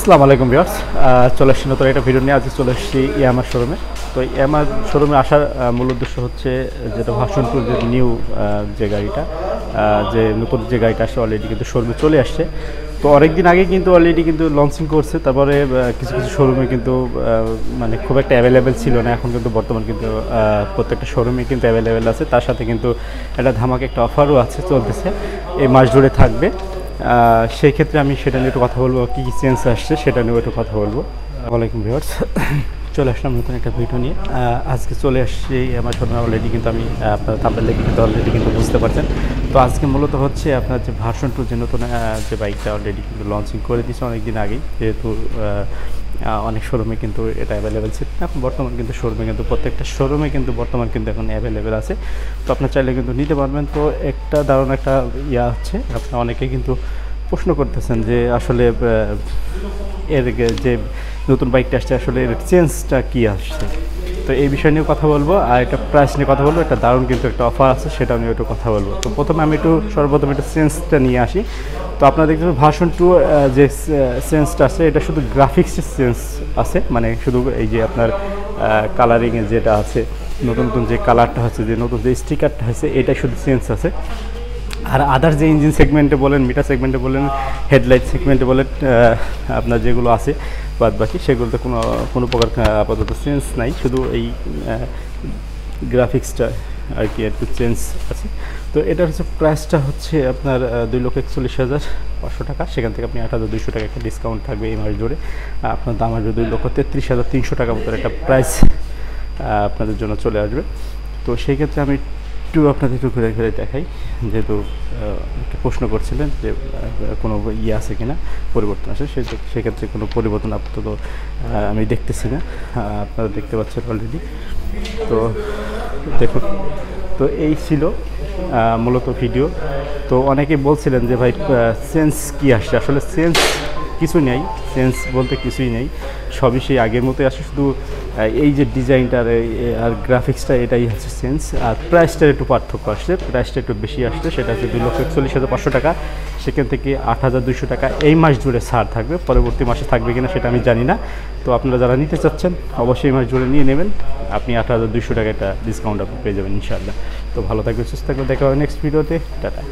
আসসালামু আলাইকুম ভিউয়ার্স, চলে আসছি নতুন একটা ভিডিও নিয়ে। আজকে চলে এসেছি ইয়ামার শোরুমে। তো ইয়ামার শোরুমে আসার মূল উদ্দেশ্য হচ্ছে যেটা ভার্সন 2 যে নিউ যে গাড়িটা, যে নতুন যে গাড়িটা আসছে অলরেডি কিন্তু শোরুমে চলে আসছে। তো অনেক দিন আগে কিন্তু অলরেডি কিন্তু লঞ্চিং করছে, তারপরে কিছু কিছু শোরুমে কিন্তু মানে খুব একটা অ্যাভেলেবেল ছিল না। এখন কিন্তু বর্তমান কিন্তু প্রত্যেকটা শোরুমে কিন্তু অ্যাভেলেবেল আছে। তার সাথে কিন্তু একটা ধামাকা একটা অফারও আছে, চলতেছে, এই মাস জুড়ে থাকবে। সেই ক্ষেত্রে আমি সেটা নিয়ে একটু কথা বলবো, কী কী চেঞ্জ আসছে সেটা নিয়ে একটু কথা বলবো। ওয়ালাইকুম ভিউয়ার্স, চলে আসলাম নতুন একটা ভিডিও নিয়ে। আজকে চলে আসছি আমার শোরুমে অলরেডি, কিন্তু আমি আপনার থাম্বনেল দেখে কিন্তু অলরেডি কিন্তু বুঝতে পারছেন। তো আজকে মূলত হচ্ছে আপনার যে ভার্সন 2 যে নতুন যে বাইকটা অলরেডি কিন্তু লঞ্চিং করে দিয়েছে অনেক দিন আগেই, যেহেতু অনেক শোরুমে কিন্তু এটা অ্যাভেলেবেল ছিল। এখন বর্তমান কিন্তু শোরুমে কিন্তু প্রত্যেকটা শোরুমে কিন্তু বর্তমান কিন্তু এখন অ্যাভেলেবেল আছে। তো আপনার চাইলে কিন্তু নিতে পারবেন। তো একটা দারুণ একটা হচ্ছে, আপনার অনেকে কিন্তু প্রশ্ন করতেছেন যে আসলে এর যে নতুন বাইকটা আসছে আসলে এর চেঞ্জটা কী আসছে। তো এই বিষয় নিয়ে কথা বলবো, আর একটা প্রাইস নিয়ে কথা বলবো। একটা দারুণ কিন্তু একটা অফার আছে, সেটা নিয়ে একটু কথা বলবো। তো প্রথমে আমি সর্বপ্রথম একটু চেঞ্জটা নিয়ে আসি। তো আপনারা দেখতে ভার্সন 2 যে চেঞ্জটা আছে, এটা শুধু গ্রাফিক্সের চেঞ্জ আছে, মানে শুধু এই যে আপনার কালারিংয়ে যেটা আছে, নতুন নতুন যে কালারটা হচ্ছে, যে নতুন যে স্টিকারটা হয়েছে, এটাই শুধু চেঞ্জ আছে। আর আদার যে ইঞ্জিন সেগমেন্টে বলেন, মিটার সেগমেন্টে বলেন, হেডলাইট সেগমেন্টে বলেন, আপনার যেগুলো আছে বাদ বাকি সেগুলোতে কোনো প্রকার আপাতত চেঞ্জ নাই। শুধু এই গ্রাফিক্সটা আর কি একটু চেঞ্জ আছে। তো এটার হচ্ছে প্রাইসটা হচ্ছে আপনার 2,41,500 টাকা। সেখান থেকে আপনি 8,200 টাকা একটা ডিসকাউন্ট থাকবে এই মাস জুড়ে। আপনার দাম আসবে 2,33,300 টাকা মতো একটা প্রাইস আপনাদের জন্য চলে আসবে। তো সেই ক্ষেত্রে আমি একটু আপনাদের একটু ঘুরে ঘুরে দেখাই, যেহেতু একটা প্রশ্ন করছিলেন যে কোনো আছে কি না, পরিবর্তন আসে। সেক্ষেত্রে কোনো পরিবর্তন আপাতত আমি দেখতেছি না, আপনারা দেখতে পাচ্ছেন অলরেডি। তো দেখুন, তো এই ছিল মূলত ভিডিও। তো অনেকে বলছিলেন যে ভাই চেঞ্জ কী আসছে, আসলে চেঞ্জ কিছু নেই, চেঞ্জ বলতে কিছুই নেই, সবই সেই আগের মতোই আসে। শুধু এই যে ডিজাইনটার আর গ্রাফিক্সটা, এটাই হচ্ছে চেঞ্জ। আর প্রাইসটার একটু পার্থক্য আসছে, প্রাইসটা একটু বেশি আসছে, সেটা হচ্ছে 2,41,500 টাকা। সেখান থেকে 8,200 টাকা এই মাস জুড়ে ছাড় থাকবে। পরবর্তী মাসে থাকবে কিনা সেটা আমি জানি না। তো আপনারা যারা নিতে চাচ্ছেন অবশ্যই এই মাস জুড়ে নিয়ে নেবেন। আপনি 8,200 টাকা একটা ডিসকাউন্ট আপনি পেয়ে যাবেন ইনশাআল্লাহ। তো ভালো থাকবে, সুস্থ থাকবে, দেখা হবে নেক্সট ভিডিওতে। টাটা।